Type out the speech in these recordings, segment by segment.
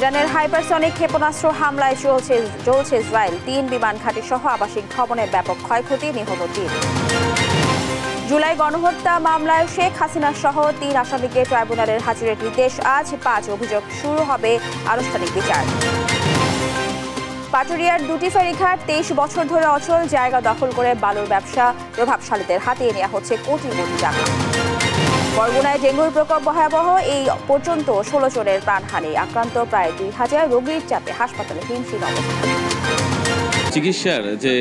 ইরানের হাইপারসনিক ক্ষেপণাস্ত্র হামলায় চলছে ইসরায়েল। 3 বিমান ঘাঁটি সহ আবাসিক ভবনে ব্যাপক ক্ষয়ক্ষতি, নিহত 3। জুলাই গণহত্যা মামলায় শেখ হাসিনা সহ 3 আসামিকে ট্রাইব্যুনালের হাজিরের নির্দেশ। আজ 5 অভিযোগ শুরু হবে আনুষ্ঠানিক বিচার। পাটুরিয়ার দুটি ফেরিঘাট 23 বছর ধরে অচল। জায়গা দখল করে বালুর ব্যবসা প্রভাবশালীদের হাতে নেওয়া হচ্ছে কোটি কোটি টাকা। বরগুনায় ডেঙ্গুর প্রকোপ ভয়াবহ। এই পর্যন্ত 16 জনের প্রাণহানি, আক্রান্ত প্রায় 2000। রোগীর চাপে হাসপাতালে হিমশিম অবস্থা। চিকিৎসার যে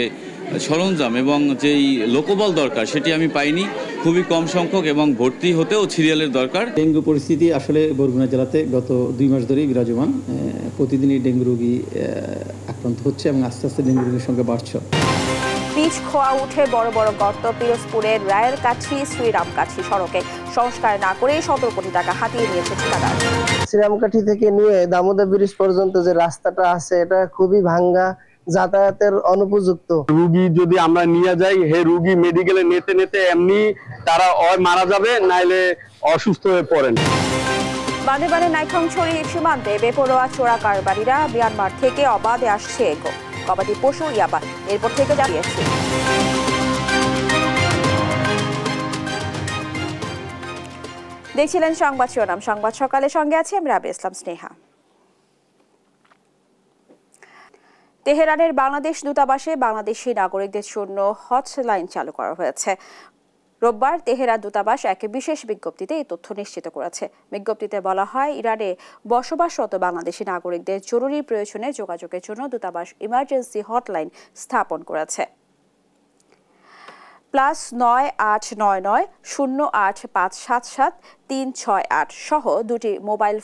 সরঞ্জাম এবং যেই লোকবল দরকার সেটি আমি পাইনি, খুবই কম সংখ্যক, এবং ভর্তি হতেও সিরিয়ালের দরকার। ডেঙ্গু পরিস্থিতি আসলে বরগুনা জেলাতে গত 2 মাস ধরেই বিরাজমান। প্রতিদিনই ডেঙ্গু রোগী আক্রান্ত হচ্ছে এবং আস্তে আস্তে ডেঙ্গু রোগীর সংখ্যা বাড়ছে। পিচ খোয়া উঠে বড় বড় গর্ত। পিরোজপুরের রায়ের কাছি শ্রীরামকাছি সড়কে সংস্কার না করে 17 কোটি টাকা হাতিয়ে নিয়েছে ঠিকাদার। শ্রীরামকাঠি থেকে নিয়ে দামোদর ব্রিজ পর্যন্ত যে রাস্তাটা আছে এটা খুবই ভাঙ্গা, যাতায়াতের অনুপযুক্ত। রোগী যদি আমরা নিয়ে যাই, হে রোগী মেডিকেলে নিতে নিতে এমনি তারা মারা যাবে, নাইলে অসুস্থ হয়ে পড়েন। বানে বানে নাইখাংছড়ি সীমান্তে বেপরোয়া চোরা কারবারিরা মিয়ানমার থেকে অবাধে আসছে গবাদি পশু ইয়াবা, এরপর থেকে জানিয়েছে। দেখছিলেন সংবাদ শিরোনাম। সংবাদ সকালে সঙ্গে আছি আমি রাবি ইসলাম স্নেহা। তেহরানের বাংলাদেশ দূতাবাসে বাংলাদেশি নাগরিকদের জন্য হটলাইন চালু করা হয়েছে। রোববার তেহরান দূতাবাস এক বিশেষ বিজ্ঞপ্তিতে এই তথ্য নিশ্চিত করেছে। বিজ্ঞপ্তিতে বলা হয়, ইরানে বসবাসরত বাংলাদেশি নাগরিকদের জরুরি প্রয়োজনে যোগাযোগের জন্য দূতাবাস ইমার্জেন্সি হটলাইন স্থাপন করেছে। +৯৮৯৯ ০৮৫৭৭৩৬৮ সহ 2টি মোবাইল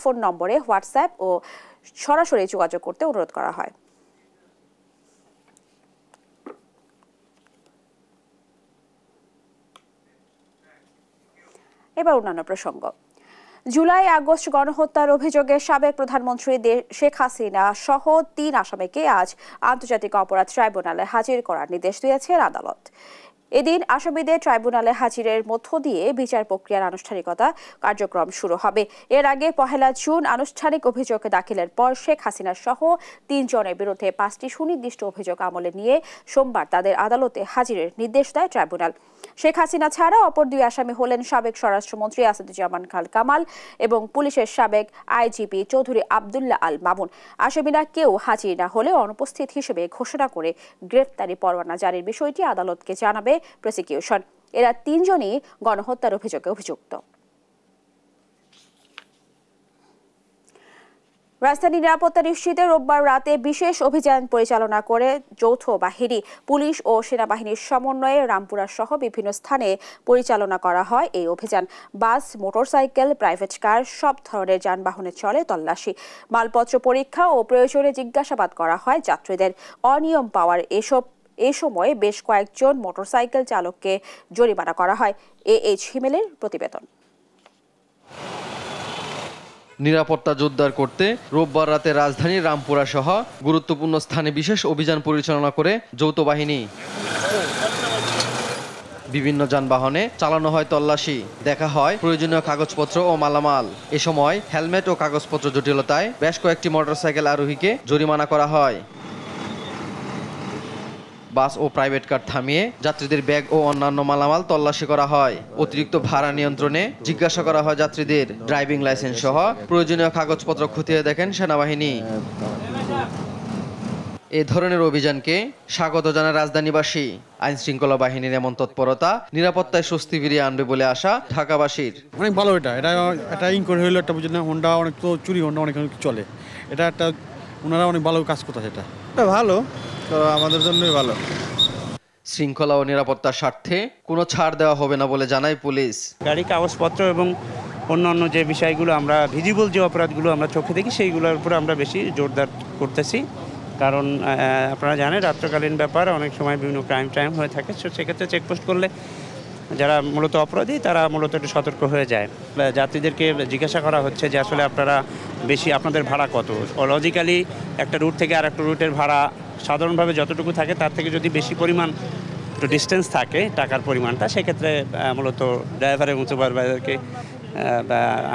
ফোন নম্বরে হোয়াটসঅ্যাপ ও সরাসরি যোগাযোগ করতে অনুরোধ করা হয়। এবার অন্যান্য প্রসঙ্গ। জুলাই আগস্ট গণহত্যার অভিযোগে সাবেক প্রধানমন্ত্রী শেখ হাসিনা সহ 3 আসামিকে আজ আন্তর্জাতিক অপরাধ ট্রাইব্যুনালে হাজির করার নির্দেশ দিয়েছেন আদালত। এদিন আসামিদের ট্রাইব্যুনালে হাজিরের মধ্য দিয়ে বিচার প্রক্রিয়ার আনুষ্ঠানিকতা কার্যক্রম শুরু হবে। এর আগে 1 জুন আনুষ্ঠানিক অভিযোগ দাখিলের পর শেখ হাসিনা সহ 3 জনের বিরুদ্ধে 5টি সুনির্দিষ্ট অভিযোগ আমলে নিয়ে সোমবার তাদের আদালতে হাজিরের নির্দেশ দেয় ট্রাইব্যুনাল। শেখ হাসিনা ছাড়া অপর 2 আসামি হলেন সাবেক স্বরাষ্ট্রমন্ত্রী আসাদুজ্জামান খান কামাল এবং পুলিশের সাবেক আইজিপি চৌধুরী আব্দুল্লাহ আল মামুন। আসামিরা কেউ হাজির না হলে অনুপস্থিত হিসেবে ঘোষণা করে গ্রেফতারি পরোয়ানা জারির বিষয়টি আদালতকে জানাবে প্রসিকিউশন। এরা 3 জনই গণহত্যার অভিযোগে অভিযুক্ত। রাজধানী নিরাপত্তা নিশ্চিতে রোববার রাতে বিশেষ অভিযান পরিচালনা করে যৌথ বাহিনী, পুলিশ ও সেনাবাহিনীর সমন্বয়ে রামপুরা সহ বিভিন্ন স্থানে পরিচালনা করা হয় এই অভিযান। বাস, মোটরসাইকেল, প্রাইভেট কার সব ধরনের যানবাহনে চলে তল্লাশি। মালপত্র পরীক্ষা ও প্রয়োজনে জিজ্ঞাসাবাদ করা হয় যাত্রীদের। অনিয়ম পাওয়ার এ সময় বেশ কয়েকজন মোটরসাইকেল চালককে জরিমানা করা হয়। AH হিমেলের প্রতিবেদন। নিরাপত্তা জোরদার করতে রোববার রাতে রাজধানীর রামপুরা সহ গুরুত্বপূর্ণ স্থানে বিশেষ অভিযান পরিচালনা করে যৌথ বাহিনী। বিভিন্ন যানবাহনে চালানো হয় তল্লাশি, দেখা হয় প্রয়োজনীয় কাগজপত্র ও মালামাল। এ সময় হেলমেট ও কাগজপত্র জটিলতায় বেশ কয়েকটি মোটরসাইকেল আরোহীকে জরিমানা করা হয়। বাস ও প্রাইভেট কার থামিয়ে যাত্রীদের ব্যাগ ও অন্যান্য মালামাল তল্লাশি করা হয়। অতিরিক্ত ভাড়া নিয়ন্ত্রণে জিজ্ঞাসা করা হয় যাত্রীদের। ড্রাইভিং লাইসেন্স সহ প্রয়োজনীয় কাগজপত্র খতিয়ে দেখেন সেনাবাহিনী। এ ধরনের অভিযানকে স্বাগত জানায় রাজধানীবাসী। আইন শৃঙ্খলা বাহিনীর এমন তৎপরতা নিরাপত্তায় স্বস্তি ফিরিয়ে আনবে বলে আশা ঢাকাবাসীর। অনেক ভালো। এটা ইনকোয়ারি হইলো একটা বুঝলেন, হোন্ডা অনেক তো চুরি, হোন্ডা অনেক চলে। এটা একটা ওনারা অনেক ভালো কাজ করতেছে। এটা ভালো, তো আমাদের জন্যই ভালো। শৃঙ্খলা ও নিরাপত্তার স্বার্থে কোনো ছাড় দেওয়া হবে না বলে জানায় পুলিশ। গাড়ি কাগজপত্র এবং অন্যান্য যে বিষয়গুলো আমরা ভিজিবল যে অপরাধগুলো আমরা চোখে দেখি সেইগুলোর উপরে আমরা বেশি জোরদার করতেছি। কারণ আপনারা জানেন রাত্রকালীন ব্যাপার, অনেক সময় বিভিন্ন ক্রাইম হয়ে থাকে। সেক্ষেত্রে চেকপোস্ট করলে যারা মূলত অপরাধী তারা মূলত একটু সতর্ক হয়ে যায়। যাত্রীদেরকে জিজ্ঞাসা করা হচ্ছে যে আসলে আপনারা আপনাদের ভাড়া কত। লজিক্যালি একটা রুট থেকে আর একটা রুটের ভাড়া সাধারণভাবে যতটুকু থাকে তার থেকে যদি বেশি পরিমাণ একটু ডিস্টেন্স থাকে টাকার পরিমাণটা, সেক্ষেত্রে মূলত ড্রাইভার এবং সুপারভাইজারকে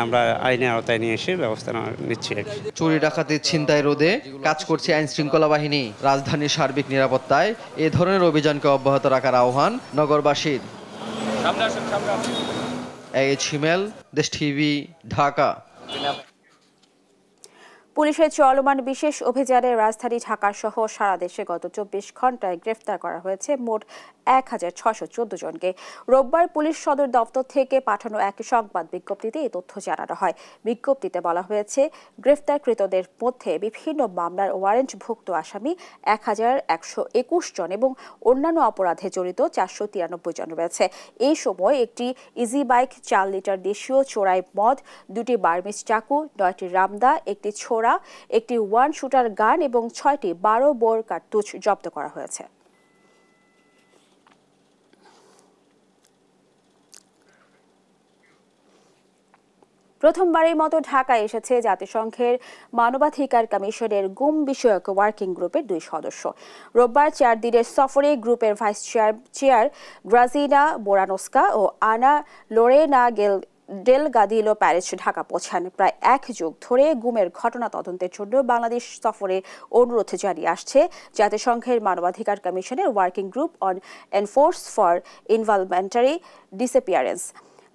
আমরা আইনের আওতায় নিয়ে এসে ব্যবস্থা নিচ্ছি আর কি। চুরি ডাকাতি ছিনতাই রোধে কাজ করছে আইন শৃঙ্খলা বাহিনী। রাজধানীর সার্বিক নিরাপত্তায় এ ধরনের অভিযানকে অব্যাহত রাখার আহ্বান নগরবাসীর। এইচ হিমেল, দেশ টিভি, ঢাকা। পুলিশের চলমান বিশেষ অভিযানে রাজধানী ঢাকা সহ সারা দেশে গত 24 ঘন্টায় গ্রেফতার করা হয়েছে মোট 1614 জনকে। রোববার পুলিশ সদর দপ্তর থেকে পাঠানো এক সংবাদ বিজ্ঞপ্তিতে এই তথ্য জানানো হয়। বিজ্ঞপ্তিতে বলা হয়েছে, গ্রেফতারকৃতদের মধ্যে বিভিন্ন মামলার ওয়ারেন্টভুক্ত আসামি 1121 জন এবং অন্যান্য অপরাধে জড়িত 493 জন রয়েছে। এই সময় একটি ইজি বাইক, 4 লিটার দেশীয় চোরাই মদ, 2টি বার্মিজ চাকু, 9টি রামদা, একটি ছোড়া, একটি 1 শুটার গান এবং 6টি 12 বোর কার্তুজ জব্দ করা হয়েছে। প্রথমবারের মতো ঢাকায় এসেছে জাতিসংঘের মানবাধিকার কমিশনের গুম বিষয়ক ওয়ার্কিং গ্রুপের 2 সদস্য। রোববার 4 দিনের সফরে গ্রুপের ভাইস চেয়ার গ্রাজিনা বোরানোস্কা ও আনা লোরেনা ডেলগাদিলো প্যারিস ঢাকা পৌঁছান। প্রায় 1 যুগ ধরে গুমের ঘটনা তদন্তের জন্য বাংলাদেশ সফরে অনুরোধ জানিয়ে আসছে জাতিসংঘের মানবাধিকার কমিশনের working group on enforced for involuntary disappearance.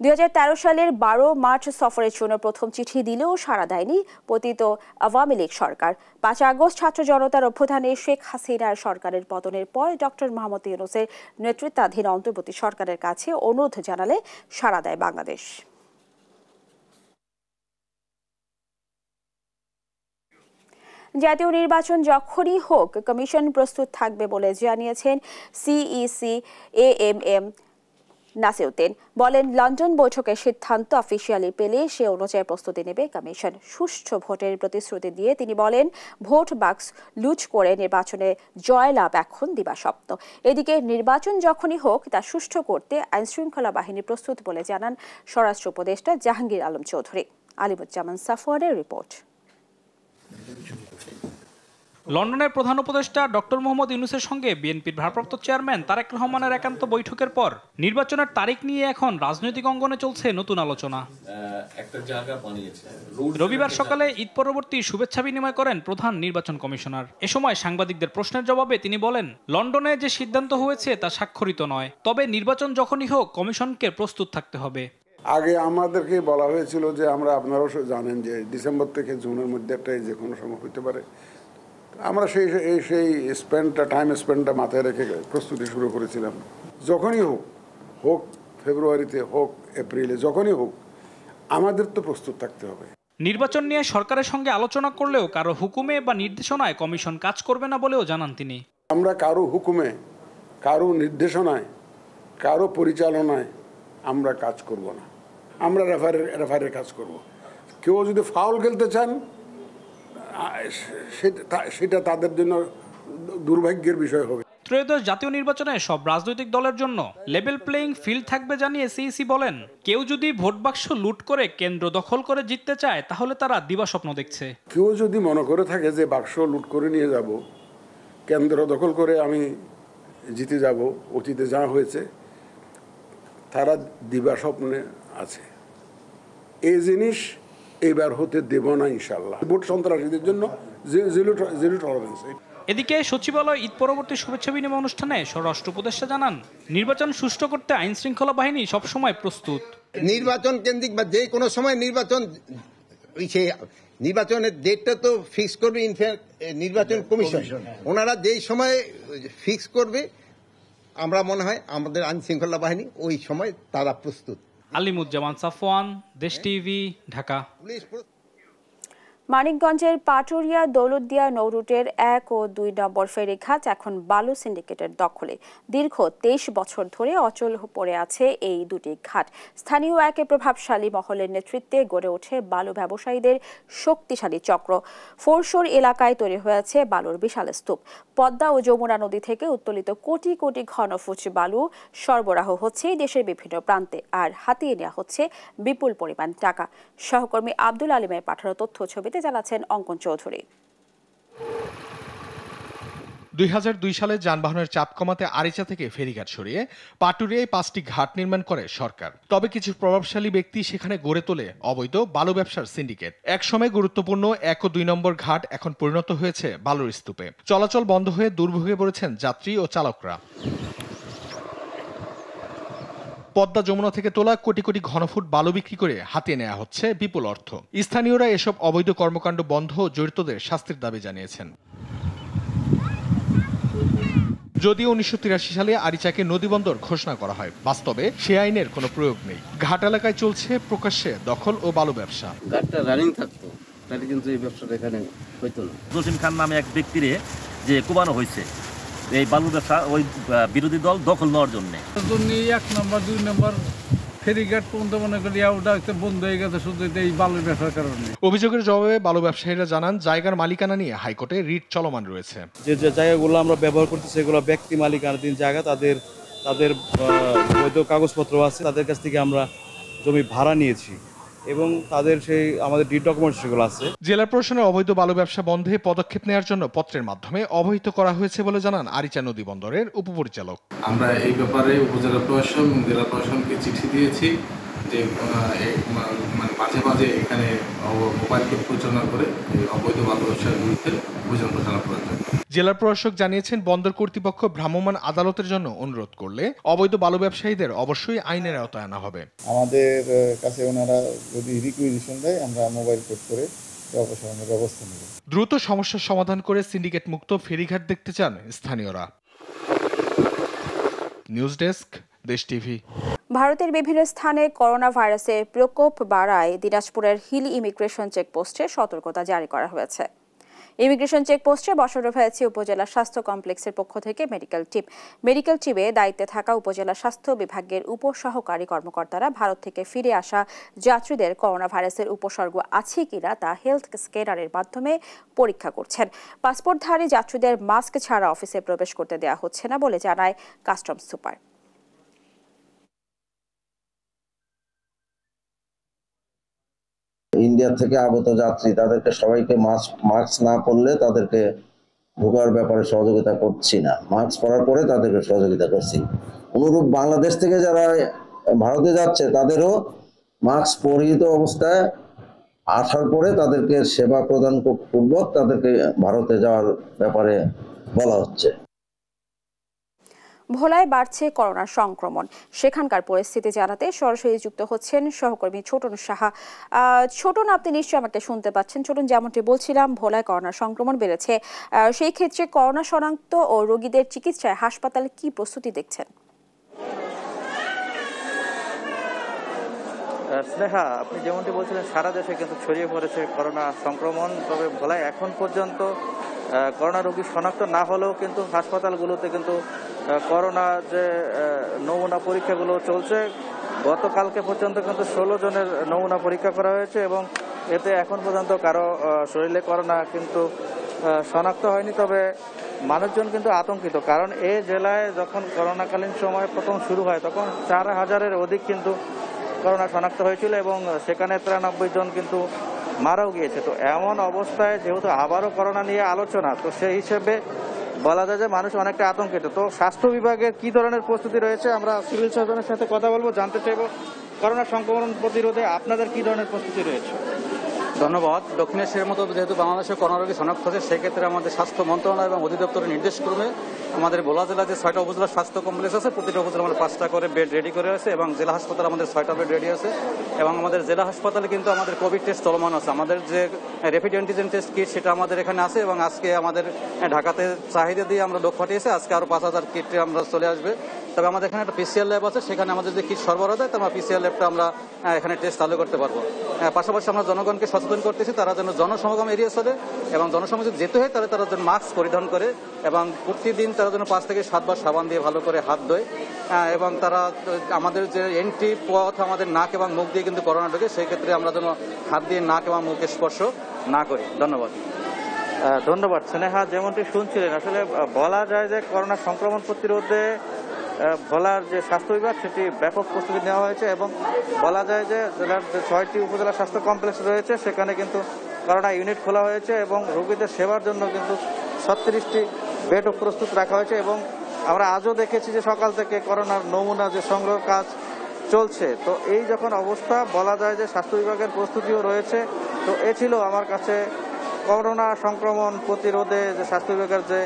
2013 সালের 12 মার্চ সফরের জন্য প্রথম চিঠি দিলেও সাড়া দেয়নি পতিত আওয়ামী লীগ সরকার। 5 আগস্ট ছাত্র জনতার অভ্যুত্থানে শেখ হাসিনার সরকারের পতনের পর ডক্টর মোহাম্মদ ইউনূসের নেতৃত্বাধীন অন্তর্বর্তী সরকারের কাছে অনুরোধ জানালে সাড়া দেয় বাংলাদেশ। জাতীয় নির্বাচন যখনই হোক কমিশন প্রস্তুত থাকবে বলে জানিয়েছেন সিইসি এএমএম নাসিরউদ্দিন। বলেন, লন্ডন বৈঠকের সিদ্ধান্ত অফিসিয়ালি পেলে সে অনুযায়ী প্রস্তুতি নেবে কমিশন। সুষ্ঠু ভোটের প্রতিশ্রুতি দিয়ে তিনি বলেন, ভোট বাক্স লুট করে নির্বাচনে জয়লাভ এখন দিবাস্বপ্ন। এদিকে নির্বাচন যখনই হোক তা সুষ্ঠু করতে আইনশৃঙ্খলা বাহিনী প্রস্তুত বলে জানান স্বরাষ্ট্র উপদেষ্টা জাহাঙ্গীর আলম চৌধুরী। আলিমুজ্জামান সাফওয়ানের রিপোর্ট। লন্ডনের প্রধান উপদেষ্টা ডক্টর মোহাম্মদ ইউনূসের সঙ্গে বিএনপির ভারপ্রাপ্ত চেয়ারম্যান তারেক রহমানের একান্ত বৈঠকের পর নির্বাচনের তারিখ নিয়ে এখন রাজনৈতিক অঙ্গনে চলছে নতুন আলোচনা। রবিবার সকালে ঈদ পরবর্তী শুভেচ্ছা বিনিময় করেন প্রধান নির্বাচন কমিশনার। এ সময় সাংবাদিকদের প্রশ্নের জবাবে তিনি বলেন, লন্ডনে যে সিদ্ধান্ত হয়েছে তা স্বাক্ষরিত নয়, তবে নির্বাচন যখনই হোক কমিশনকে প্রস্তুত থাকতে হবে। আগে আমাদেরকে বলা হয়েছিল যে আমরা, আপনারাও জানেন যে ডিসেম্বর থেকে জুনের মধ্যে একটা যে কোনো সময় হতে পারে। আমরা সেই টাইম স্পেন্ডটা মাথায় রেখে প্রস্তুতি শুরু করেছিলাম। যখনই হোক ফেব্রুয়ারিতে, হোক এপ্রিলে, যখনই হোক আমাদের তো প্রস্তুত থাকতে হবে। নির্বাচন নিয়ে সরকারের সঙ্গে আলোচনা করলেও কারো হুকুমে বা নির্দেশনায় কমিশন কাজ করবে না বলেও জানান তিনি। আমরা কারো হুকুমে, কারো নির্দেশনায়, কারো পরিচালনায় আমরা কাজ করব না। আমরা রেফারের কাজ করব। কেউ যদি ফাউল খেলতে চান সেটা তাদের জন্য দুর্ভাগ্যের বিষয় হবে। ত্রয়োদশ জাতীয় নির্বাচনে সব রাজনৈতিক দলের জন্য লেভেল প্লেইং ফিল্ড থাকবে জানিয়ে সিইসি বলেন, কেউ যদি ভোট বাক্স লুট করে কেন্দ্র দখল করে জিততে চায় তাহলে তারা দিবাস্বপ্ন দেখছে। কেউ যদি মনে করে থাকে যে বাক্স লুট করে নিয়ে যাব, কেন্দ্র দখল করে আমি জিতে যাব, অতীতে যা হয়েছে, তারা দিবাস্বপ্নে আছে। এই জিনিস এবার হতে দেব না ইনশাআল্লাহ। ভোট সন্ত্রাসীদের জন্য জিরো টলারেন্স। এদিকে সচিবালয় ঈদ পরবর্তী শুভেচ্ছা বিনিময় অনুষ্ঠানে স্বরাষ্ট্র উপদেষ্টা জানান, নির্বাচন সুষ্ঠু করতে আইন শৃঙ্খলা বাহিনী সবসময় প্রস্তুত। নির্বাচন কেন্দ্রিক বা যে কোনো সময় নির্বাচনের ডেটটা তো ফিক্স করবে নির্বাচন কমিশন। ওনারা যেই সময় ফিক্স করবে, আমরা মনে হয় আমাদের আইন শৃঙ্খলা বাহিনী ওই সময় তারা প্রস্তুত। আলিমুজ্জামান সাফওয়ান, দেশ টিভি, ঢাকা। মানিকগঞ্জের পাটুরিয়া দৌলতদিয়া নৌরুটের 1 ও 2 নম্বর ফেরিঘাট এখন বালু সিন্ডিকেটের দখলে। দীর্ঘ 23 বছর ধরে অচল পড়ে আছে এই দুটি ঘাট। স্থানীয় এক প্রভাবশালী মহলের নেতৃত্বে গড়ে ওঠে বালু ব্যবসায়ীদের শক্তিশালী চক্র। ফোরশোর এলাকায় তৈরি হয়েছে বালুর বিশাল স্তূপ। পদ্মা ও যমুনা নদী থেকে উত্তোলিত কোটি কোটি ঘনফুট বালু সরবরাহ হচ্ছে দেশের বিভিন্ন প্রান্তে, আর হাতিয়ে নেওয়া হচ্ছে বিপুল পরিমাণ টাকা। সহকর্মী আব্দুল আলিমের পাঠানো তথ্য ছবিতে জানাচ্ছেন অঙ্কন চৌধুরী। 2002 সালে যানবাহনের চাপ কমাতে আরিচা থেকে ফেরিঘাট সরিয়ে পাটুরিয়ায় 5টি ঘাট নির্মাণ করে সরকার। তবে কিছু প্রভাবশালী ব্যক্তি সেখানে গড়ে তোলে অবৈধ বালু ব্যবসার সিন্ডিকেট। একসময় গুরুত্বপূর্ণ 1 ও 2 নম্বর ঘাট এখন পরিণত হয়েছে বালুর স্তূপে। চলাচল বন্ধ হয়ে দুর্ভোগে পড়েছেন যাত্রী ও চালকরা। পদ্মা যমুনা থেকে তোলা কোটি কোটি ঘনফুট বালু বিক্রি করে হাতিয়ে নেওয়া হচ্ছে বিপুল অর্থ। স্থানীয়রা এসব অবৈধ কর্মকাণ্ড বন্ধ ও জড়িতদের শাস্তির দাবি জানিয়েছেন। যদিও 1983 সালে আরিচাকে নদীবন্দর ঘোষণা করা হয়, বাস্তবে সে আইনের কোনো প্রয়োগ নেই। ঘাট এলাকায় চলছে প্রকাশ্যে দখল ও বালু ব্যবসা। ঘাটটা রানিং থাকতো, তাহলে কিন্তু এই ব্যবসাটা এখানে হইতো না। জসিম খান নামে এক ব্যক্তিরে যে কোবানো হয়েছে এই বালু ব্যবসা ওই বিরোধী দল দখল নেওয়ার জন্য। 1 নম্বর 2 নম্বর ফেরিঘাট পর্যন্ত মনে করি ওটা বন্ধ হয়ে গেছে শুধু এই বালুর ব্যবসার কারণে। অভিযোগের জবাবে বালু ব্যবসায়ীরা জানান জায়গার মালিকানা নিয়ে হাইকোর্টে রিট চলমান রয়েছে। যে জায়গাগুলো আমরা ব্যবহার করতেছি সেগুলো ব্যক্তি মালিকানাধীন জায়গা, তাদের বৈধ কাগজপত্র আছে, তাদের কাছ থেকে আমরা জমি ভাড়া নিয়েছি এবং তাদের সেই আমাদের ডিড ডকুমেন্টস সেগুলো আছে। জেলা প্রশাসনের অবৈধ বালু ব্যবসা বন্ধে পদক্ষেপ নেওয়ার জন্য পত্রের মাধ্যমে অবহিত করা হয়েছে বলে জানান আরিচা নদী বন্দরের উপপরিচালক। আমরা এই ব্যাপারে উপজেলা প্রশাসন এবং জেলা প্রশাসনকে চিঠি দিয়েছি যে মাঝে মাঝে এখানে মোবাইল কোর্ট পরিচালনা করে অবৈধ বালু ব্যবসার বিরুদ্ধে অভিযান পরিচালনা করার জন্য। জেলা প্রশাসক জানিয়েছেন বন্দর কর্তৃপক্ষ ভ্রাম্যমাণ আদালতের জন্য অনুরোধ করলে অবৈধ বালু ব্যবসায়ীদের অবশ্যই আইনের আওতায় আনা হবে। আমাদের কাছে ওনারা যদি রিকুইজিশন দেয় আমরা মোবাইল কোর্ট করে অপসারণের ব্যবস্থা নেব। দ্রুত সমস্যার সমাধান করে সিন্ডিকেট মুক্ত ফেরিঘাট দেখতে চান স্থানীয়রা। নিউজ ডেস্ক, দেশ টিভি। ভারতের বিভিন্ন স্থানে করোনা ভাইরাসের প্রকোপ বাড়ায় দিনাজপুরের হিলি ইমিগ্রেশন চেকপোস্টে সতর্কতা জারি করা হয়েছে। ইমিগ্রেশন চেকপোস্টে বসানো হয়েছে উপজেলা স্বাস্থ্য কমপ্লেক্সের পক্ষ থেকে মেডিকেল টিমে দায়িত্বে থাকা উপজেলা স্বাস্থ্য বিভাগের উপসহকারী কর্মকর্তারা ভারত থেকে ফিরে আসা যাত্রীদের করোনা ভাইরাসের উপসর্গ আছে কিনা তা হেলথ স্ক্যানারের মাধ্যমে পরীক্ষা করছেন। পাসপোর্টধারী যাত্রীদের মাস্ক ছাড়া অফিসে প্রবেশ করতে দেওয়া হচ্ছে না বলে জানায় কাস্টমস সুপার। ইন্ডিয়া থেকে আগত যাত্রী তাদেরকে সবাইকে মাস্ক না পরলে তাদেরকে ঢোকার ব্যাপারে সহযোগিতা করছি না, মাস্ক পরার পরে তাদেরকে সহযোগিতা করছি। অনুরূপ বাংলাদেশ থেকে যারা ভারতে যাচ্ছে তাদেরও মাস্ক পরিহিত অবস্থায় আসার পরে তাদেরকে সেবা প্রদান পূর্বক তাদেরকে ভারতে যাওয়ার ব্যাপারে বলা হচ্ছে। ভোলায় বাড়ছে করোনা সংক্রমণ, সেখানকার পরিস্থিতি জানাতে সরাসরি যুক্ত হচ্ছেন সহকর্মী ছোটন সাহা। ছোটন, আপনি নিশ্চয়ই আমাকে শুনতে পাচ্ছেন। ছোটন, যেমনটি বলছিলাম ভোলায় করোনা সংক্রমণ বেড়েছে, সেই ক্ষেত্রে করোনা শনাক্ত ও রোগীদের চিকিৎসায় হাসপাতালে কি প্রস্তুতি দেখছেন? স্নেহা, আপনি যেমনটি বলছিলেন সারা দেশে কিন্তু ছড়িয়ে পড়েছে করোনা সংক্রমণ। তবে ভোলায় এখন পর্যন্ত করোনা রোগী শনাক্ত না হলেও কিন্তু হাসপাতালগুলোতে কিন্তু করোনা যে নমুনা পরীক্ষাগুলো চলছে, গতকালকে পর্যন্ত কিন্তু 16 জনের নমুনা পরীক্ষা করা হয়েছে এবং এতে এখন পর্যন্ত কারো শরীরে করোনা কিন্তু শনাক্ত হয়নি। তবে মানুষজন কিন্তু আতঙ্কিত, কারণ এই জেলায় যখন করোনাকালীন সময় প্রথম শুরু হয় তখন 4000-এর অধিক কিন্তু করোনা শনাক্ত হয়েছিল এবং সেখানে 93 জন কিন্তু মারাও গিয়েছে। তো এমন অবস্থায় যেহেতু আবারও করোনা নিয়ে আলোচনা, তো সেই হিসেবে বলা যায় যে মানুষ অনেকটা আতঙ্কিত। তো স্বাস্থ্য বিভাগের কি ধরনের প্রস্তুতি রয়েছে আমরা সিভিল সার্জনের সাথে কথা বলবো, জানতে চাইব করোনা সংক্রমণ প্রতিরোধে আপনাদের কি ধরনের প্রস্তুতি রয়েছে। ধন্যবাদ। দক্ষিণ এশিয়ার মতো যেহেতু বাংলাদেশে করোনা রোগী শনাক্ত হচ্ছে, সেক্ষেত্রে আমাদের স্বাস্থ্য মন্ত্রণালয় এবং অধিদপ্তরের নির্দেশক্রমে আমাদের ভোলা জেলায় যে 6টা উপজেলা স্বাস্থ্য কমপ্লেক্স আছে, প্রতিটা উপজেলা আমাদের 5টা করে বেড রেডি করে আছে এবং জেলা হাসপাতালে আমাদের 6টা বেড রেডি আছে এবং আমাদের জেলা হাসপাতালে কিন্তু আমাদের কোভিড টেস্ট চলমান আছে। আমাদের যে র্যাপিড অ্যান্টিজেন টেস্ট কিট সেটা আমাদের এখানে আছে এবং আজকে আমাদের ঢাকাতে চাহিদা দিয়ে আমরা লোক পাঠিয়েছি, আজকে আরও 5000 কিট আমরা চলে আসবে। তবে আমাদের এখানে একটা পিসিআর ল্যাব আছে, সেখানে আমাদের যে কিট সরবরাহ দেয় আমরা পিসিআর ল্যাবটা আমরা এখানে টেস্ট চালু করতে পারবো। পাশাপাশি আমরা জনগণকে সচেতন করতেছি তারা যেন জনসমাগম এড়িয়ে চলে এবং জনসমাগমে যেতে হয় তাহলে তারা যেন মাস্ক পরিধান করে এবং প্রতিদিন তারা যেন 5 থেকে 7 বার সাবান দিয়ে ভালো করে হাত ধোয় এবং তারা আমাদের যে এন্ট্রি পথ আমাদের নাক এবং মুখ দিয়ে কিন্তু করোনা ঢোকে, সেই ক্ষেত্রে আমরা যেন হাত দিয়ে নাক এবং মুখে স্পর্শ না করি। ধন্যবাদ। ধন্যবাদ স্নেহা। যেমনটি শুনছিলেন, আসলে বলা যায় যে করোনা সংক্রমণ প্রতিরোধে ভোলার যে স্বাস্থ্য বিভাগ সেটি ব্যাপক প্রস্তুতি নেওয়া হয়েছে এবং বলা যায় যে জেলার যে 6টি উপজেলা স্বাস্থ্য কমপ্লেক্স রয়েছে সেখানে কিন্তু করোনা ইউনিট খোলা হয়েছে এবং রোগীদের সেবার জন্য কিন্তু 36টি বেডও প্রস্তুত রাখা হয়েছে এবং আমরা আজও দেখেছি যে সকাল থেকে করোনার নমুনা যে সংগ্রহ কাজ চলছে। তো এই যখন অবস্থা, বলা যায় যে স্বাস্থ্য বিভাগের প্রস্তুতিও রয়েছে। তো এ ছিল আমার কাছে করোনা সংক্রমণ প্রতিরোধে যে স্বাস্থ্য বিভাগের যে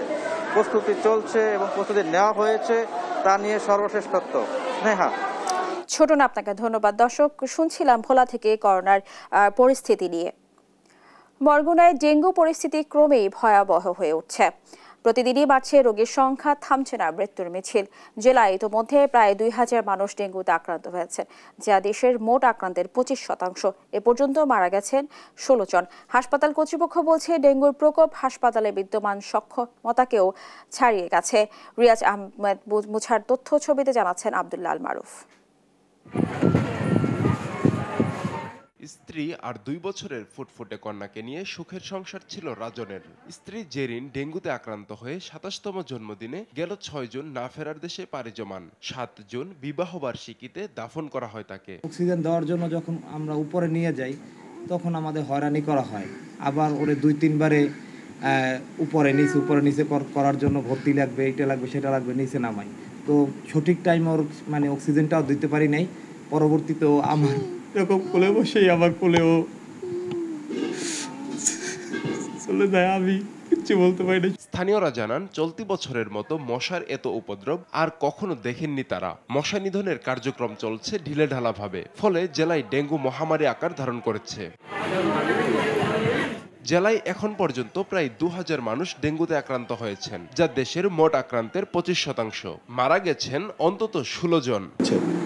প্রস্তুতি চলছে এবং প্রস্তুতি নেওয়া হয়েছে তা নিয়ে সর্বশেষ তথ্য। স্নেহা। ছোটন, আপনাকে ধন্যবাদ। দর্শক, শুনছিলাম ভোলা থেকে করোনার পরিস্থিতি নিয়ে। বরগুনায় ডেঙ্গু পরিস্থিতি ক্রমেই ভয়াবহ হয়ে উঠছে। প্রতিদিনই বাড়ছে রোগীর সংখ্যা, থামছে না মৃত্যুর মিছিল। জেলায় ইতোমধ্যে প্রায় 2000 মানুষ ডেঙ্গুতে আক্রান্ত হয়েছে, যা দেশের মোট আক্রান্তের 25%। এ পর্যন্ত মারা গেছেন 16 জন। হাসপাতাল কর্তৃপক্ষ বলছে ডেঙ্গুর প্রকোপ হাসপাতালে বিদ্যমান সক্ষমতাকেও ছাড়িয়ে গেছে। রিয়াজ আহমেদ মুছার তথ্য ছবিতে জানাচ্ছেন আব্দুল্লাহ আল মারুফ। স্ত্রী আর 2 বছরের ফুটফুটে কন্যাকে নিয়ে সুখের সংসার ছিল রাজনের। স্ত্রী জেরিন ডেঙ্গুতে আক্রান্ত হয়ে 27তম জন্মদিনে গেল 6 জুন না ফেরার দেশে পাড়ি জমান। 7 জুন বিবাহ বার্ষিকীতে দাফন করা হয় তাকে। অক্সিজেন দেওয়ার জন্য যখন আমরা উপরে নিয়ে যাই তখন আমাদের হয়রানি করা হয়। আবার ওরে 2-3 বারে উপরে নিচে করার জন্য ভর্তি লাগবে, এটা লাগবে, সেটা লাগবে, নিচে নামাই। তো সঠিক টাইম ওর মানে অক্সিজেনটাও দিতে পারি নাই। পরবর্তীতেও আমার এরকম কোলে বসেই আমার কোলেও চলে যায়, আমি কিছু বলতে পারি না। স্থানীয়রা জানান চলতি বছরের মতো মশার এত উপদ্রব আর কখনো দেখেননি তারা। মশা নিধনের কার্যক্রম চলছে ঢিলেঢালাভাবে, ফলে জেলায় ডেঙ্গু মহামারী আকার ধারণ করেছে। জেলায় এখন পর্যন্ত প্রায় 2000 মানুষ ডেঙ্গুতে আক্রান্ত হয়েছেন, যা দেশের মোট আক্রান্তের 25%। মারা গেছেন অন্তত 16 জন।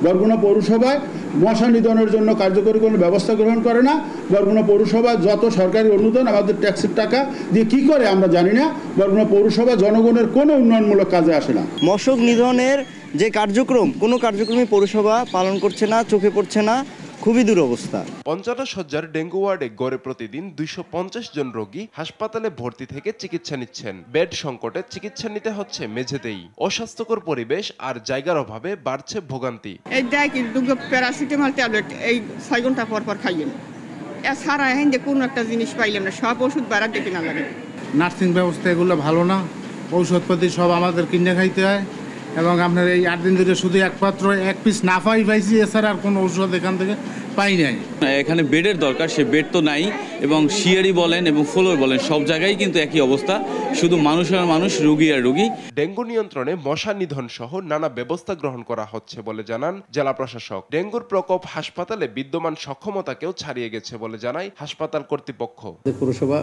বরগুনা পৌরসভায় মশা নিধনের জন্য কার্যকরী কোনো ব্যবস্থা গ্রহণ করে না। বরগুনা পৌরসভায় যত সরকারি অনুদান আমাদের ট্যাক্সের টাকা দিয়ে কি করে আমরা জানি না। বরগুনা পৌরসভা জনগণের কোনো উন্নয়নমূলক কাজে আসে না। মশক নিধনের যে কার্যক্রম, কোনো কার্যক্রমই পৌরসভা পালন করছে না, চোখে পড়ছে না, খুবই দুরবস্থা। 50 শয্যার ডেঙ্গু ওয়ার্ডে গড়ে প্রতিদিন 250 জন রোগী হাসপাতালে ভর্তি থেকে চিকিৎসা নিচ্ছেন। বেড সংকটে চিকিৎসা নিতে হচ্ছে মেঝেতেই। অস্বাস্থ্যকর পরিবেশ আর জায়গার অভাবে বাড়ছে ভোগান্তি। এই দেখ কিন্তু প্যারাসিটামল ট্যাবলেট এই 6 ঘন্টা পর পর খাইয়েন, এছাড়া এখন যে কোনো একটা জিনিস পাইলাম না, সব ওষুধ বাড়ার দেখে না লাগে। নার্সিং ব্যবস্থা এগুলো ভালো না, ঔষধপাতি সব আমাদের কিনে খাইতে হয়। এবং আপনার এই 8 দিন ধরে শুধু একমাত্র 1 পিস নাফাই পাইছি, এছাড়া আর কোনো ঔষধ এখান থেকে পাই নাই। এখানে বেডের দরকার, সে বেড তো নাই, এবং শিয়ারি বলেন এবং ফ্লোর বলেন সব জায়গায় কিন্তু একই অবস্থা, শুধু মানুষ আর মানুষ, রোগী আর রোগী। ডেঙ্গু নিয়ন্ত্রণে মশা নিধন সহ নানা ব্যবস্থা গ্রহণ করা হচ্ছে বলে জানান জেলা প্রশাসক। ডেঙ্গুর প্রকোপ হাসপাতালে বিদ্যমান সক্ষমতাকেও ছাড়িয়ে গেছে বলে জানায় হাসপাতাল কর্তৃপক্ষ। পৌরসভা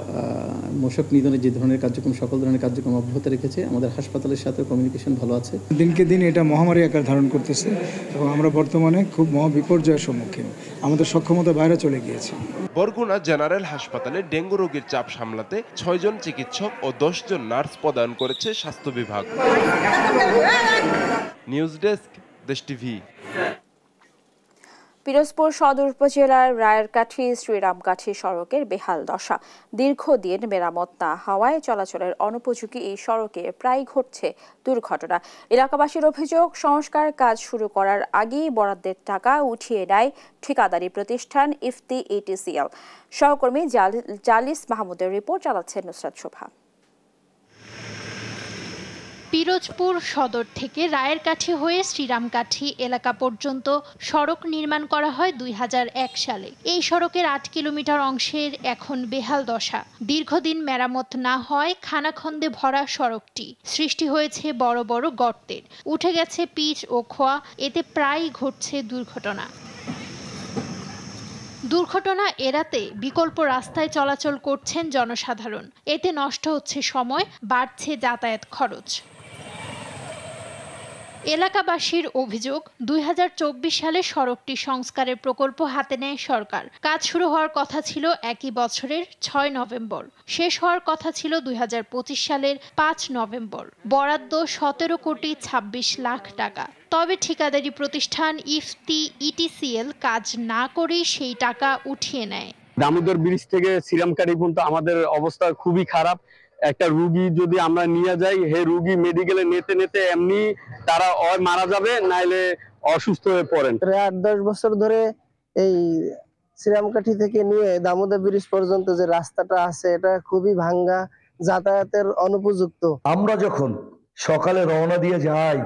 মশক নিধনের যে ধরনের কার্যক্রম, সকল ধরনের কার্যক্রম অব্যাহত রেখেছে। আমাদের হাসপাতালের সাথে কমিউনিকেশন ভালো আছে। দিনকে দিন এটা মহামারী আকার ধারণ করতেছে এবং আমরা বর্তমানে খুব মহাবিপর্যয়ের সম্মুখীন, আমাদের সক্ষমতা বাইরে চলে গিয়েছে। বরগুনা জেনারেল হাসপাতালে ডেঙ্গু রোগীর চাপ সামলাতে 6 জন চিকিৎসক ও 10 জন নার্স প্রদান করেছে স্বাস্থ্য বিভাগ। নিউজ ডেস্ক, দেশ টিভি। পিরোজপুর সদর উপজেলার রায়েরকাঠি শ্রীরামকাঠি সড়কের বেহাল দশা। দীর্ঘদিন মেরামত না হওয়ায় চলাচলের অনুপযোগী এই সড়কে প্রায় ঘটছে দুর্ঘটনা। এলাকাবাসীর অভিযোগ, সংস্কার কাজ শুরু করার আগেই বরাদ্দের টাকা উঠিয়ে নেয় ঠিকাদারি প্রতিষ্ঠান ইফতি ETCL। সহকর্মী জালিস মাহমুদের রিপোর্ট চালাচ্ছেন নুসরাত শোভা। পিরোজপুর সদর থেকে রায়েরকাঠি হয়ে শ্রীরামকাঠি এলাকা পর্যন্ত সড়ক নির্মাণ করা হয় 2001 সালে। এই সড়কের 8 কিলোমিটার অংশের এখন বেহাল দশা। দীর্ঘদিন মেরামত না হয় খানাখন্দে ভরা সড়কটি। সৃষ্টি হয়েছে বড় বড় গর্তের, উঠে গেছে পিচ ও খোয়া, এতে প্রায়ই ঘটছে দুর্ঘটনা এড়াতে বিকল্প রাস্তায় চলাচল করছেন জনসাধারণ। এতে নষ্ট হচ্ছে সময়, বাড়ছে যাতায়াত খরচ। এলাকাবাসীর অভিযোগ, 2024 সালে সড়কটি সংস্কারের প্রকল্প হাতে নেয় সরকার। কাজ শুরু হওয়ার কথা ছিল একই বছরের 6 নভেম্বর, শেষ হওয়ার কথা ছিল 2025 সালের 5 নভেম্বর। বরাদ্দ 17 কোটি 26 লাখ টাকা। তবে ঠিকাদারি প্রতিষ্ঠান ইফতি ETCL কাজ না করেই সেই টাকা উঠিয়ে নেয়। দামোদর ব্রিজ থেকে শ্রীরামকাঠি পর্যন্ত আমাদের অবস্থা খুবই খারাপ। একটা রুগী যদি আমরা নিয়ে যাই, হে রুগী মেডিকেলে নিতে এমনি তারা মারা যাবে, নাইলে অসুস্থ হয়ে পড়েন। 8-10 বছর ধরে এই শ্রীরামকাঠি থেকে নিয়ে দামোদর ব্রিজ পর্যন্ত যে রাস্তাটা আছে এটা খুবই ভাঙ্গা, যাতায়াতের অনুপযুক্ত। আমরা যখন সকালে রওনা দিয়ে যাই,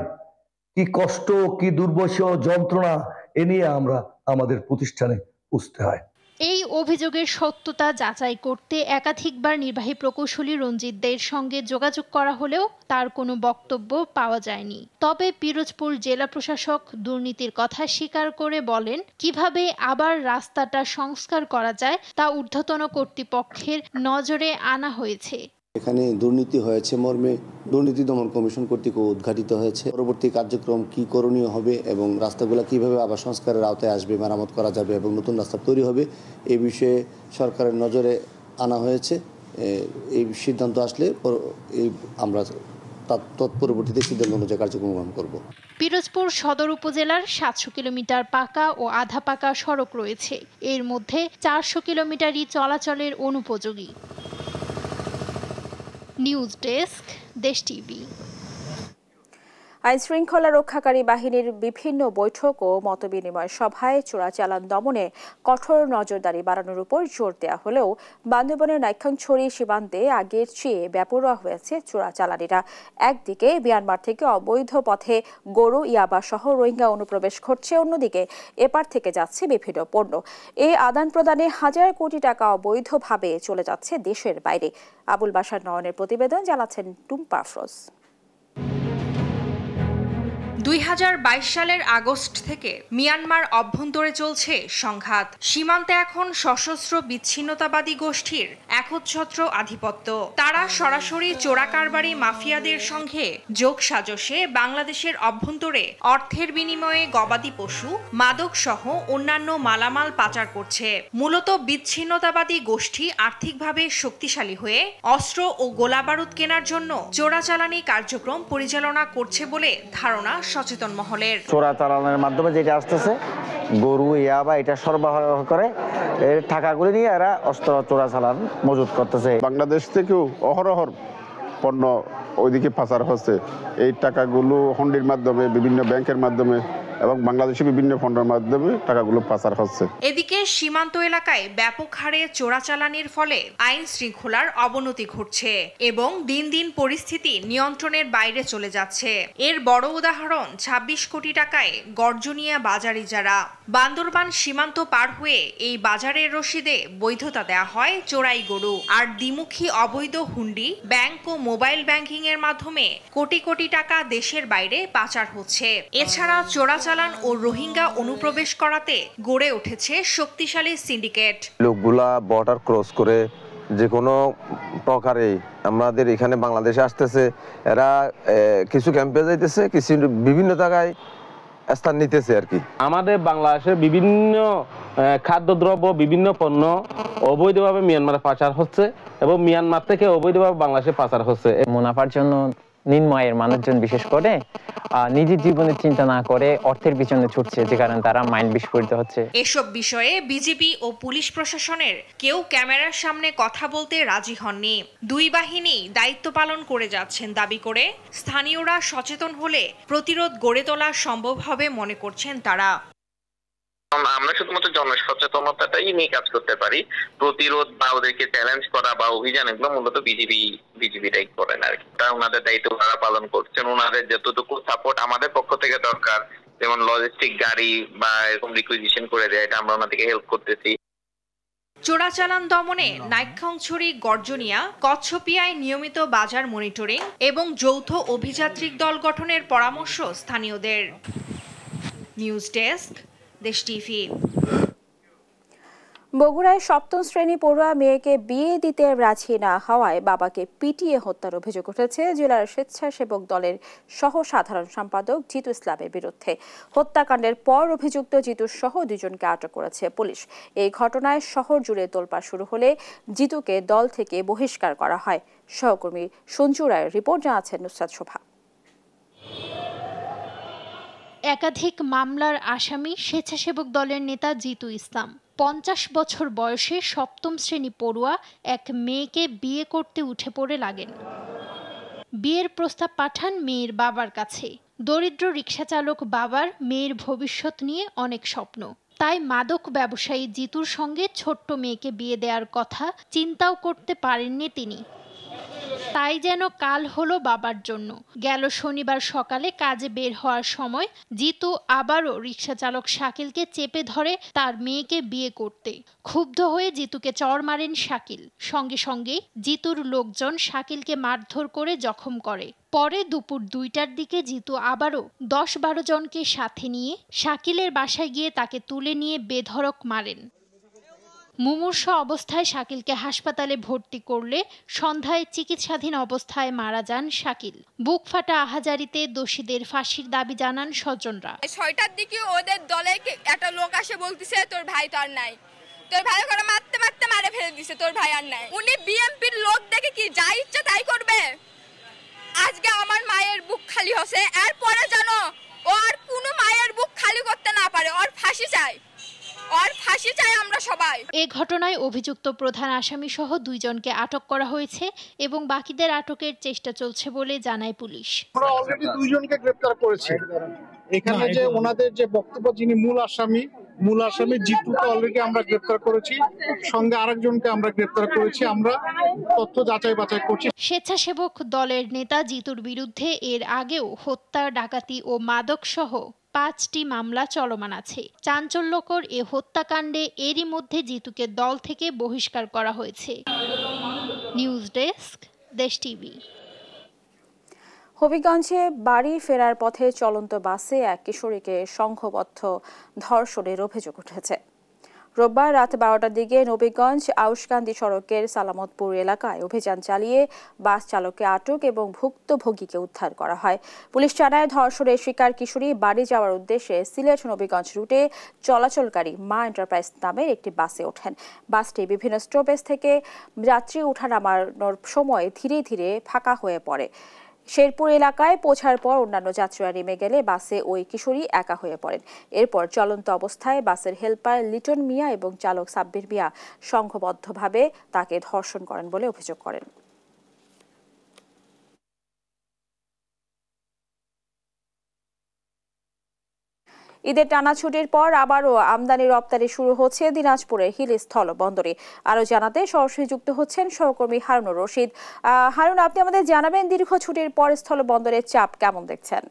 কি কষ্ট, কি দুর্বশা, যন্ত্রণা এ নিয়ে আমরা আমাদের প্রতিষ্ঠানে বুঝতে হয়। এই অভিযোগের সত্যতা যাচাই করতে একাধিকবার নির্বাহী প্রকৌশলী রঞ্জিত দের সঙ্গে যোগাযোগ করা হলেও তার কোনো বক্তব্য পাওয়া যায়নি। তবে পিরোজপুর জেলা প্রশাসক দুর্নীতির কথা স্বীকার করে বলেন, কিভাবে আবার রাস্তাটা সংস্কার করা যায় তা ঊর্ধ্বতন কর্তৃপক্ষের নজরে আনা হয়েছে। এখানে দুর্নীতি হয়েছে মর্মে দুর্নীতি দমন কমিশন কর্তৃক উদ্ঘাটিত হয়েছে। পরবর্তী কার্যক্রম কি করণীয় হবে এবং রাস্তাগুলো কিভাবে আবার সংস্কারের আওতায় আসবে, মেরামত করা যাবে এবং নতুন রাস্তা তৈরি হবে, এই বিষয়ে সরকারের নজরে আনা হয়েছে। এই সিদ্ধান্ত আসলে আমরা তৎপরবর্তীতে সিদ্ধান্ত অনুযায়ী কার্যক্রম গ্রহণ করব। পিরোজপুর সদর উপজেলার 700 কিলোমিটার পাকা ও আধা পাকা সড়ক রয়েছে। এর মধ্যে 400 কিলোমিটারই চলাচলের অনুপযোগী। নিউজ ডেস্ক, দেশ টিভি। আইন শৃঙ্খলা রক্ষাকারী বাহিনীর বিভিন্ন বৈঠক ও মতবিনিময় সভায় চোরাচালান দমনে কঠোর নজরদারি বাড়ানোর উপর জোর দেওয়া হলেও বান্দরবানের নাইক্ষ্যংছড়ি সীমান্তে আগের চেয়ে বেপরোয়া হয়েছে চোরাচালানিরা। একদিকে মিয়ানমার থেকে অবৈধ পথে গরু, ইয়াবা সহ রোহিঙ্গা অনুপ্রবেশ ঘটছে, অন্যদিকে এপার থেকে যাচ্ছে বিভিন্ন পণ্য। এই আদান প্রদানে হাজার কোটি টাকা অবৈধভাবে চলে যাচ্ছে দেশের বাইরে। আবুল বাশার নয়নের প্রতিবেদন, জানাচ্ছেন টুম্পা আফরোজ। 2022 সালের আগস্ট থেকে মিয়ানমার অভ্যন্তরে চলছে সংঘাত। সীমান্তে এখন সশস্ত্র বিচ্ছিন্নতাবাদী গোষ্ঠীর একচ্ছত্র আধিপত্য। তারা সরাসরি চোরাকারবারি মাফিয়াদের সঙ্গে যোগসাজশে বাংলাদেশের অভ্যন্তরে অর্থের বিনিময়ে গবাদি পশু, মাদক সহ অন্যান্য মালামাল পাচার করছে। মূলত বিচ্ছিন্নতাবাদী গোষ্ঠী আর্থিকভাবে শক্তিশালী হয়ে অস্ত্র ও গোলাবারুদ কেনার জন্য চোরাচালানি কার্যক্রম পরিচালনা করছে বলে ধারণা সচেতন মহলের। চোরাচালানের মাধ্যমে যেটা আসতেছে, গরু, ইয়াবা, এটা সরবরাহ করে এর টাকাগুলি নিয়ে এরা অস্ত্র চোরাচালান মজুত করতেছে। বাংলাদেশ থেকেও অহরহর পণ্য ওইদিকে পাচার হচ্ছে। এই টাকাগুলো হুন্ডির মাধ্যমে, বিভিন্ন ব্যাংকের মাধ্যমে এবং বাংলাদেশের বিভিন্ন ফন্ডের মাধ্যমে টাকাগুলো পাচার হচ্ছে। এদিকে সীমান্ত এলাকায় ব্যাপক হারে চোরাচালানির ফলে আইন শৃঙ্খলার অবনতি ঘটছে এবং দিন দিন পরিস্থিতি নিয়ন্ত্রণের বাইরে চলে যাচ্ছে। এর বড় উদাহরণ 26 কোটি টাকায় গর্জনিয়া বাজারি যারা। বান্দরবান সীমান্ত পার হয়ে এই বাজারের রসিদে বৈধতা দেয়া হয় চোরাই গরু আর দ্বিমুখী অবৈধ হুন্ডি, ব্যাংক ও মোবাইল ব্যাংকিং এর মাধ্যমে কোটি কোটি টাকা দেশের বাইরে পাচার হচ্ছে। এছাড়া চোরাচালান ও রোহিঙ্গা অনুপ্রবেশ করাতে গড়ে উঠেছে শক্তিশালী সিন্ডিকেট। লোকগুলা বর্ডার ক্রস করে যে কোনো প্রকারে আমাদের এখানে বাংলাদেশে আসতেছে, এরা কিছু ক্যাম্পে যাইতেছে, কিছু বিভিন্ন জায়গায় স্থান নিতেছে আর কি। আমাদের বাংলাদেশের বিভিন্ন খাদ্যদ্রব্য, বিভিন্ন পণ্য অবৈধভাবে মিয়ানমারে পাচার হচ্ছে এবং মিয়ানমার থেকে অবৈধভাবে বাংলাদেশে পাচার হচ্ছে। মুনাফার জন্য নিম্ন আয়ের মানুষজন বিশেষ করে নিজের জীবনের চিন্তা না করে অর্থের পিছনে ছুটছে, যে কারণে তারা মাইন্ড বিস্ফোরিত হচ্ছে। এসব বিষয়ে বিজিবি ও পুলিশ প্রশাসনের কেউ ক্যামেরার সামনে কথা বলতে রাজি হননি। দুই বাহিনী দায়িত্ব পালন করে যাচ্ছেন দাবি করে স্থানীয়রা সচেতন হলে প্রতিরোধ গড়ে তোলা সম্ভব হবে মনে করছেন তারা। আমরা শুধুমাত্র জনসচেতনতাটাই নিয়ে কাজ করতে পারি। প্রতিরোধ বা ওদেরকে চ্যালেঞ্জ করা বা অভিযান, এগুলো মূলত বিজিবিটাই করেন আর কি। তারা ওনাদের দায়িত্ব তারা পালন করছেন। ওনাদের যতটুকু সাপোর্ট আমাদের পক্ষ থেকে দরকার, যেমন লজিস্টিক গাড়ি বা এরকম রিকুইজিশন করে দেয়, এটা আমরা ওনাদেরকে হেল্প করতেছি। চোরাচালান দমনে নাইক্ষ্যংছড়ি, গর্জনিয়া, কচ্ছপিয়ায় নিয়মিত বাজার মনিটরিং এবং যৌথ অভিযাত্রিক দল গঠনের পরামর্শ স্থানীয়দের। নিউজ ডেস্ক, দেশ টিভি। বগুড়ায় সপ্তম শ্রেণী পড়ুয়া মেয়েকে বিয়ে দিতে রাজি না হওয়ায় বাবাকে পিটিয়ে হত্যার অভিযোগ উঠেছে জেলার স্বেচ্ছাসেবক দলের সহ সাধারণ সম্পাদক জিতু ইসলামের বিরুদ্ধে। হত্যাকাণ্ডের পর অভিযুক্ত জিতু সহ দুজনকে আটক করেছে পুলিশ। এই ঘটনায় শহর জুড়ে তোলপাড় শুরু হলে জিতুকে দল থেকে বহিষ্কার করা হয়। সহকর্মী সঞ্জু রায়ের রিপোর্ট, জানাচ্ছেন নুসরাত শোভা। একাধিক মামলার আসামি স্বেচ্ছাসেবক দলের নেতা জিতু ইসলাম 50 বছর বয়সে সপ্তম শ্রেণী পড়ুয়া এক মেয়েকে বিয়ে করতে উঠে পড়ে লাগেন। বিয়ের প্রস্তাব পাঠান মেয়ের বাবার কাছে। দরিদ্র রিকশা চালক বাবার মেয়ের ভবিষ্যৎ নিয়ে অনেক স্বপ্ন, তাই মাদক ব্যবসায়ী জিতুর সঙ্গে ছোট্ট মেয়েকে বিয়ে দেওয়ার কথা চিন্তাও করতে পারেননি তিনি। তাই যেন কাল হলো বাবার জন্য। গেল শনিবার সকালে কাজে বের হওয়ার সময় জিতু আবারও রিকশা চালক শাকিলকে চেপে ধরে তার মেয়েকে বিয়ে করতে। ক্ষুব্ধ হয়ে জিতুকে চড় মারেন শাকিল। সঙ্গে সঙ্গে জিতুর লোকজন শাকিলকে মারধর করে জখম করে। পরে দুপুর 2টার দিকে জিতু আবারও 10-12 জনকে সাথে নিয়ে শাকিলের বাসায় গিয়ে তাকে তুলে নিয়ে বেধড়ক মারেন। মুমূর্ষ অবস্থায় শাকিলকে হাসপাতালে ভর্তি করলে সন্ধ্যায় চিকিৎসাধীন অবস্থায় মারা যান শাকিল। বুক ফাটা আহাজারিতে দোষীদের ফাঁসির দাবি জানান স্বজনরা। 6টার দিকে ওদের দলে একটা লোক আসে বলতেছে তোর ভাই তো আর নাই, তোর ভাই করে মারতে মারতে মারে ফেলে দিছে, তোর ভাই আর নাই। উনি বিএমপির লোক দেখে কি যা ইচ্ছা তাই করবে। আজকে আমার মায়ের বুক খালি হচ্ছে, এরপরে জানো ও আর কোনো মায়ের বুক খালি করতে না পারে। ওর ফাঁসি চাই, ওর ফাঁসি চাই আমরা সবাই। এ ঘটনায় অভিযুক্ত প্রধান আসামি সহ 2 জনকে আটক করা হয়েছে এবং বাকিদের আটকের চেষ্টা চলছে বলে জানায় পুলিশ। আমরা অলরেডি 2 জনকে গ্রেফতার করেছি। এখানে যে ওনাদের যে বক্তব্য, যিনি মূল আসামি জিতুকে অলরেডি আমরা গ্রেফতার করেছি, সঙ্গে আরেকজনকে আমরা গ্রেফতার করেছি। আমরা তথ্য যাচাই বাছাই করছি। স্বেচ্ছাসেবক দলের নেতা জিতুর বিরুদ্ধে এর আগেও হত্যা, ডাকাতি ও মাদক সহ 5টি মামলা চলমান আছে। চাঞ্চল্যকর এ হত্যাকাণ্ডে এরই মধ্যে জিতুকে দল থেকে বহিষ্কার করা হয়েছে। নিউজ ডেস্ক, দেশ টিভি। হবিগঞ্জে বাড়ি ফেরার পথে চলন্ত বাসে এক কিশোরীকে সংঘবদ্ধ ধর্ষণের অভিযোগ উঠেছে। রোববার রাত 12টার দিকে নবীগঞ্জ আউশকান্দি সড়কের সালামতপুর এলাকায় অভিযান চালিয়ে বাস চালককে আটক এবং ভুক্তভোগীকে উদ্ধার করা হয়। পুলিশ জানায় ধর্ষণের শিকার কিশোরী বাড়ি যাওয়ার উদ্দেশ্যে সিলেট নবীগঞ্জ রুটে চলাচলকারী মা এন্টারপ্রাইজ নামের একটি বাসে ওঠেন। বাসটি বিভিন্ন স্টপেজ থেকে যাত্রী ওঠানামার সময় ধীরে ধীরে ফাঁকা হয়ে পড়ে। শেরপুর এলাকায় পৌঁছার পর অন্যান্য যাত্রীরা নেমে গেলে বাসে ওই কিশোরী একা হয়ে পড়েন। এরপর চলন্ত অবস্থায় বাসের হেলপার লিটন মিয়া এবং চালক সাব্বির মিয়া সংঘবদ্ধভাবে তাকে ধর্ষণ করেন বলে অভিযোগ করেন। ঈদের টানা ছুটির পর আবারও আমদানি রপ্তানি শুরু হচ্ছে দিনাজপুরের হিল স্থল বন্দরে। আরো জানাতে সরাসরি যুক্ত হচ্ছেন সহকর্মী হারুনুর রশিদ। হারুন, আপনি আমাদের জানাবেন দীর্ঘ ছুটির পর স্থল বন্দরের চাপ কেমন দেখছেন?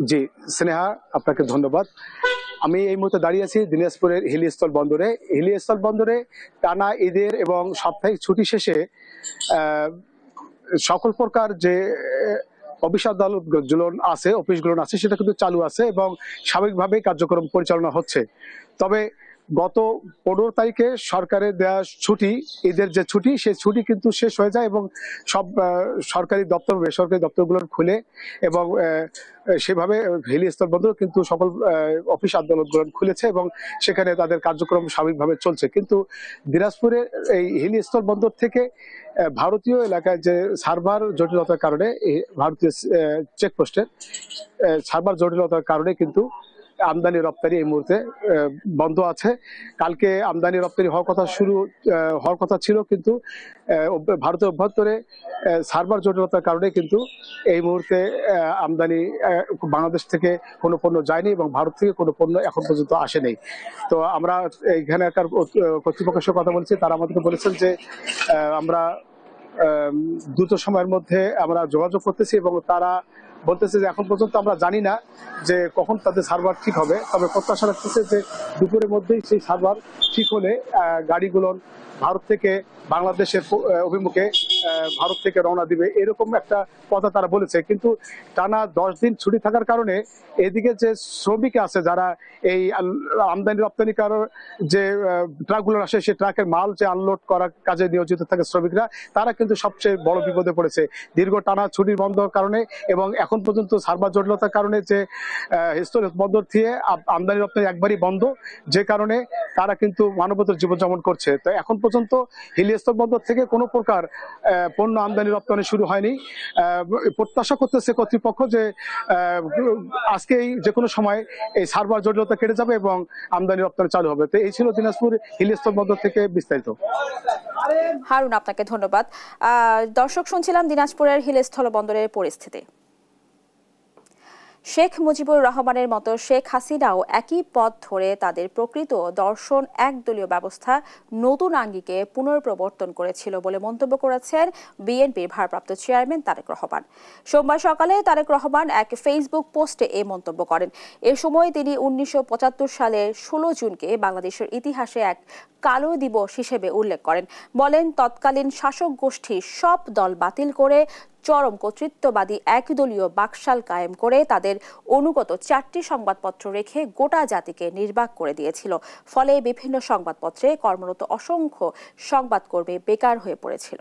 জি স্নেহা, আপনাকে ধন্যবাদ। আমি এই মুহূর্তে দাঁড়িয়ে আছি দিনাজপুরের হিলিস্থল বন্দরে। হিলিস্থল বন্দরে টানা ঈদের এবং সাপ্তাহিক ছুটি শেষে সকল প্রকার যে অফিসগুলো আছে সেটা কিন্তু চালু আছে এবং স্বাভাবিকভাবে কার্যক্রম পরিচালনা হচ্ছে। তবে গত 15 তারিখে সরকারের দেওয়া ছুটি, ঈদের যে ছুটি, সেই ছুটি কিন্তু শেষ হয়ে যায় এবং সব সরকারি দপ্তর বেসরকারি দপ্তরগুলো খুলে এবং সেভাবে হিলি স্থল বন্দর কিন্তু সকল অফিস আদালতগুলো খুলেছে এবং সেখানে তাদের কার্যক্রম স্বাভাবিকভাবে চলছে। কিন্তু দিনাজপুরে এই হিলি স্থল বন্দর থেকে ভারতীয় এলাকায় যে সার্ভার জটিলতার কারণে, ভারতীয় চেকপোস্টের সার্ভার জটিলতার কারণে কিন্তু আমদানি রপ্তানি এই মুহূর্তে বন্ধ আছে। কালকে আমদানি রপ্তানি হওয়ার কথা ছিল, কিন্তু ভারতের অভ্যন্তরে সার্ভার জটিলতার কারণে কিন্তু এই মুহূর্তে আমদানি বাংলাদেশ থেকে কোনো পণ্য যায়নি এবং ভারত থেকে কোনো পণ্য এখন পর্যন্ত আসেনি। তো আমরা এখানকার কর্তৃপক্ষের সাথে কথা বলছি, তারা আমাদেরকে বলেছেন যে আমরা দ্রুত সময়ের মধ্যে আমরা যোগাযোগ করতেছি এবং তারা বলতেছে যে এখন পর্যন্ত আমরা জানি না যে কখন তাদের সার্ভার ঠিক হবে, তবে প্রত্যাশা রাখতেছে যে দুপুরের মধ্যেই সেই সার্ভার ঠিক হলে গাড়িগুলো ভারত থেকে বাংলাদেশের অভিমুখে ভারত থেকে রওনা দিবে, এরকম একটা কথা তারা বলেছে। কিন্তু টানা 10 দিন ছুটি থাকার কারণে এদিকে যে শ্রমিক আছে যারা এই আমদানি রপ্তানিকার যে ট্রাকগুলো আসে সেই ট্রাকের মাল যে আনলোড করার কাজে নিয়োজিত থাকে শ্রমিকরা, তারা কিন্তু সবচেয়ে বড় বিপদে পড়েছে দীর্ঘ টানা ছুটির বন্ধ কারণে এবং এখন পর্যন্ত সার্ভার জটিলতার কারণে যে স্থল বন্দর থেকে আমদানি রপ্তানি একবারই বন্ধ, যে কারণে তারা কিন্তু মানবতার জীবনযাপন করছে। তো এখন পর্যন্ত হিলিস্থল বন্দর থেকে কোনো প্রকার পণ্য আমদানি রপ্তানি শুরু হয়নি। প্রত্যাশা করতেছে কর্তৃপক্ষ যে আজকেই যে কোনো সময় এই সার্ভার জটিলতা কেটে যাবে এবং আমদানি রপ্তানি চালু হবে। তো এই ছিল দিনাজপুর হিলিস্থল বন্দর থেকে বিস্তারিত। হারুন, আপনাকে ধন্যবাদ। দর্শক, শুনছিলাম দিনাজপুরের হিলিস্থল বন্দরের পরিস্থিতি। শেখ মুজিবুর রহমানের মতো শেখ হাসিনাও একই পথ ধরে তাদের প্রকৃত দর্শন একদলীয় ব্যবস্থা নতুন আঙ্গিকে পুনর্প্রবর্তন করেছিল বলে মন্তব্য করেছেন বিএনপির ভারপ্রাপ্ত চেয়ারম্যান তারেক রহমান। সোমবার সকালে তারেক রহমান এক ফেসবুক পোস্টে এই মন্তব্য করেন। এ সময় তিনি 1975 সালের 16 জুনকে বাংলাদেশের ইতিহাসে এক কালো দিবস হিসেবে উল্লেখ করেন। বলেন, তৎকালীন শাসক গোষ্ঠী সব দল বাতিল করে চরম কর্তৃত্ববাদী একদলীয় বাকশাল কায়েম করে তাদের অনুগত 4টি সংবাদপত্র রেখে গোটা জাতিকে নির্বাক করে দিয়েছিল। ফলে বিভিন্ন সংবাদপত্রে কর্মরত অসংখ্য সংবাদকর্মী বেকার হয়ে পড়েছিল।